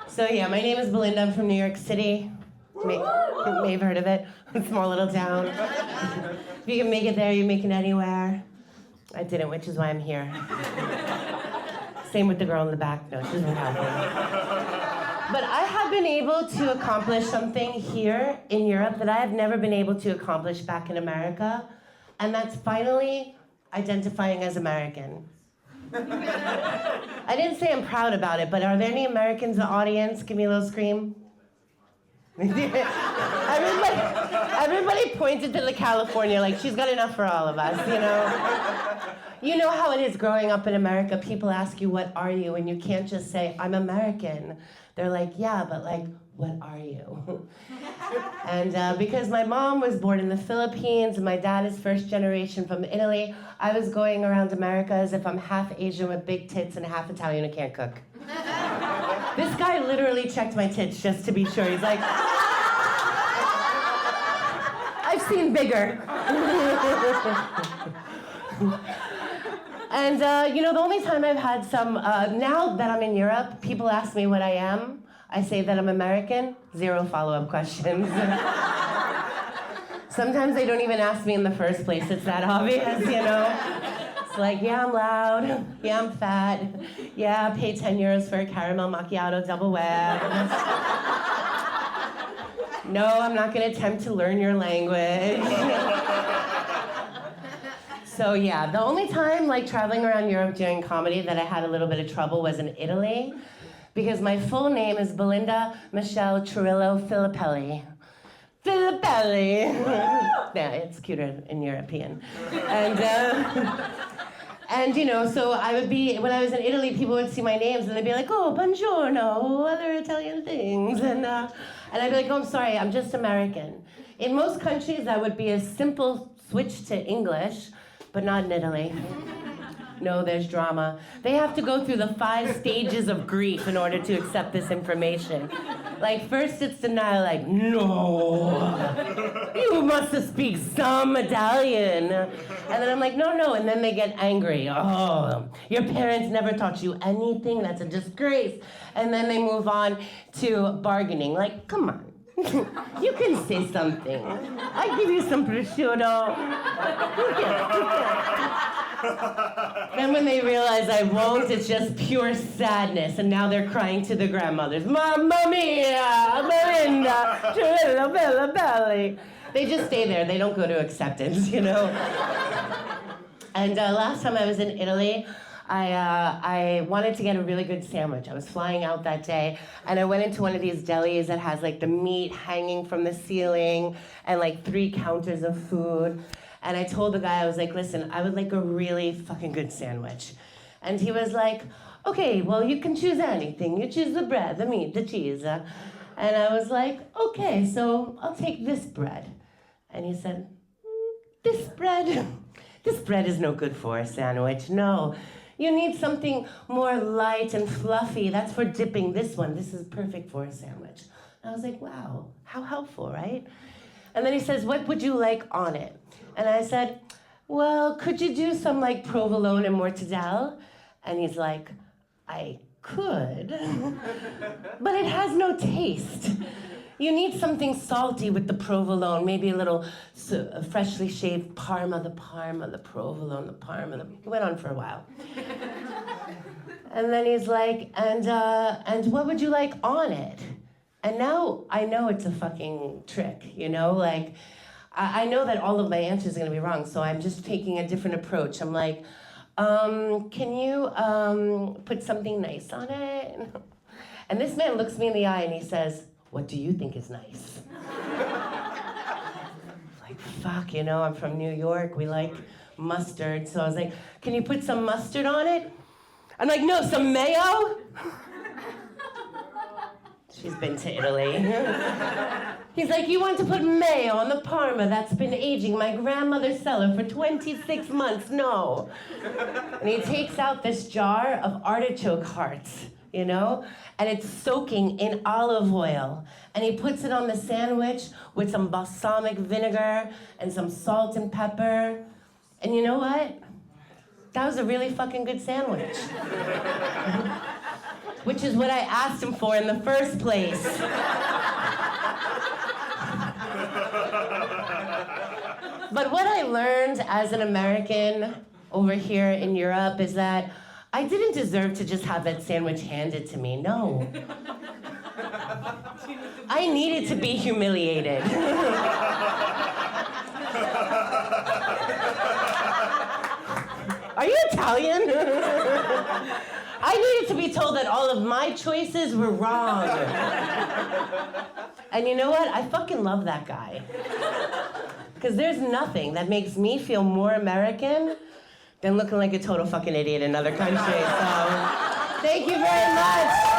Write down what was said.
So yeah, my name is Belinda. I'm from New York City. May have heard of it. Small little town. If you can make it there, you make it anywhere. I didn't, which is why I'm here. Same with the girl in the back. No, she doesn't have one. But I have been able to accomplish something here in Europe that I have never been able to accomplish back in America, and that's finally identifying as American. I didn't say I'm proud about it, but are there any Americans in the audience? Give me a little scream. Everybody pointed to the California like she's got enough for all of us, you know? You know how it is growing up in America. People ask you, what are you? And you can't just say, I'm American. They're like, yeah, but like, what are you? And because my mom was born in the Philippines and my dad is first generation from Italy, I was going around America as if I'm half Asian with big tits and half Italian and can't cook. This guy literally checked my tits just to be sure. He's like, I've seen bigger. And you know, the only time I've had some, now that I'm in Europe, people ask me what I am. I say that I'm American, 0 follow-up questions. Sometimes they don't even ask me in the first place. It's that obvious, you know? It's like, yeah, I'm loud. Yeah, I'm fat. Yeah, I pay 10 euros for a caramel macchiato double web. No, I'm not going to attempt to learn your language. So yeah, the only time like traveling around Europe doing comedy that I had a little bit of trouble was in Italy, because my full name is Belinda Michelle Cirillo Filippelli. Filippelli! Yeah, it's cuter in European. And you know, so I would be, when I was in Italy, people would see my names and they'd be like, oh, buongiorno, other Italian things. And I'd be like, oh, I'm sorry, I'm just American. In most countries, that would be a simple switch to English, but not in Italy. No, there's drama. They have to go through the 5 stages of grief in order to accept this information. Like, first it's denial, like, no, you must speak some Italian. And then I'm like, no, and then they get angry. Oh, your parents never taught you anything, that's a disgrace. And then they move on to bargaining, like, come on. You can say something. I give you some prosciutto. Then when they realize I won't, it's just pure sadness, and now they're crying to the grandmothers. Mamma mia, Belinda, Cirillo Filippelli. They just stay there. They don't go to acceptance, you know. And last time I was in Italy, I wanted to get a really good sandwich. I was flying out that day, and I went into one of these delis that has like the meat hanging from the ceiling and like 3 counters of food. And I told the guy, I was like, listen, I would like a really fucking good sandwich. And he was like, okay, well, you can choose anything. You choose the bread, the meat, the cheese. And I was like, okay, so I'll take this bread. And he said, this bread is no good for a sandwich, no. You need something more light and fluffy. That's for dipping. This is perfect for a sandwich. And I was like, wow, how helpful, right? And then he says, what would you like on it? And I said, well, could you do some like provolone and mortadelle? And he's like, I could, but it has no taste. You need something salty with the provolone, maybe a little freshly shaved Parma, the provolone, the Parma. He went on for a while. And then he's like, and what would you like on it? And now I know it's a fucking trick, you know? Like, I know that all of my answers are gonna be wrong, so I'm just taking a different approach. I'm like, can you put something nice on it? And this man looks me in the eye and he says, what do you think is nice? Like, fuck, you know, I'm from New York, we like mustard. So I was like, can you put some mustard on it? I'm like, no, some mayo? She's been to Italy. He's like, you want to put mayo on the Parma that's been aging my grandmother's cellar for 26 months? No. And he takes out this jar of artichoke hearts, you know? And it's soaking in olive oil. And he puts it on the sandwich with some balsamic vinegar and some salt and pepper. And you know what? That was a really fucking good sandwich. which is what I asked him for in the first place. But what I learned as an American over here in Europe is that I didn't deserve to just have that sandwich handed to me, no. I needed to be humiliated. Are you Italian? I needed to be told that all of my choices were wrong. And you know what? I fucking love that guy. Because there's nothing that makes me feel more American than looking like a total fucking idiot in another country. So, thank you very much.